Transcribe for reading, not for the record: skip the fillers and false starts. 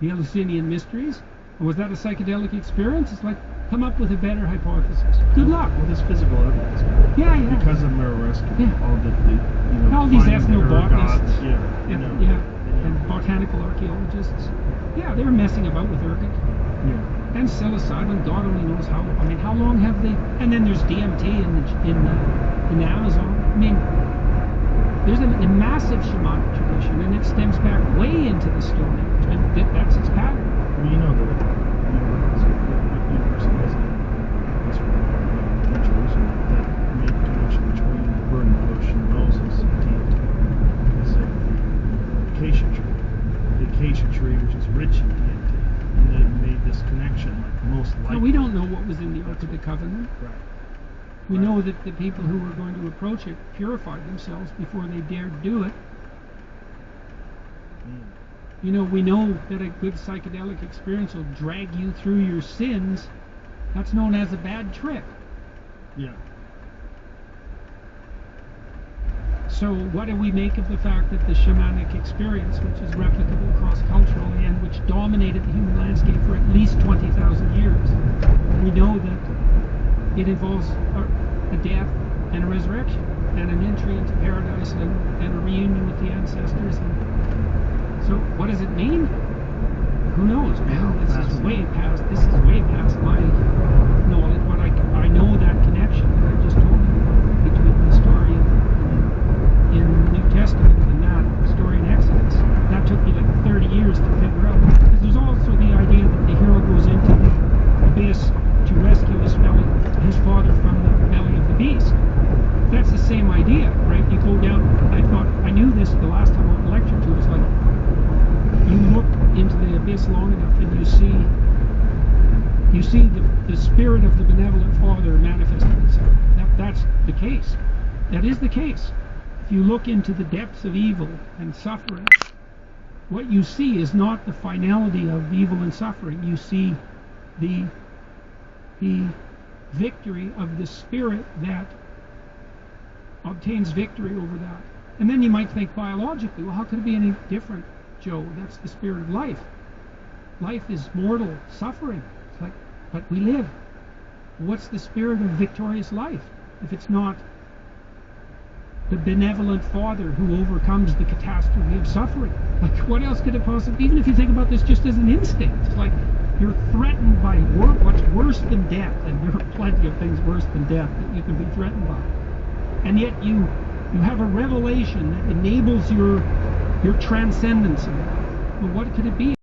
The Eleusinian Mysteries? Or was that a psychedelic experience? It's like, come up with a better hypothesis. Good luck. Well, there's physical evidence. Yeah, yeah. Because of Murarescu, Yeah. all the all these finding the ethnobotanists, ergots, and botanical archaeologists. Yeah, they were messing about with ergot. Yeah. And psilocybin, God only knows how. I mean, how long have they? And then there's DMT in the Amazon. I mean, there's a massive shamanic tradition, and it stems back way into the Stone Age, and that's its pattern. Well, you know that university has in Jerusalem that made the connection between the burning bush and Moses and DMT. Is the acacia tree. The acacia tree, which is rich in DMT. And they made this connection, like most likely. Now, we don't know what was in the Ark of the Covenant. Right. We know that the people who were going to approach it purified themselves before they dared do it. You know, we know that a good psychedelic experience will drag you through your sins. That's known as a bad trip. Yeah. So what do we make of the fact that the shamanic experience, which is replicable cross-culturally and which dominated the human landscape for at least 20,000 years, we know that it involves a death and a resurrection and an entry into paradise and a reunion with the ancestors. And so what does it mean? Who knows, man? This is way past my knowledge, but I know that connection that I just told you between the story in the New Testament and that story in Exodus. That took me like 30 years to figure out. Because there's also the idea that the hero goes into the abyss to rescue his father from the belly of the beast. That's the same idea, right? You go down, I knew this the last time I went lecture to, it's like, you look into the abyss long enough and you see the spirit of the benevolent Father manifesting itself. That's the case. That is the case. If you look into the depths of evil and suffering, what you see is not the finality of evil and suffering. You see the victory of the spirit that obtains victory over that. And then you might think biologically, well, how could it be any different, Joe? That's the spirit of life. Life is mortal suffering. It's like, but we live. What's the spirit of victorious life if it's not the benevolent Father who overcomes the catastrophe of suffering? Like, what else could it possibly? Even if you think about this just as an instinct, it's like you're threatened by what's worse than death, and there are plenty of things worse than death that you can be threatened by, and yet you have a revelation that enables your transcendence of that. Well, what could it be?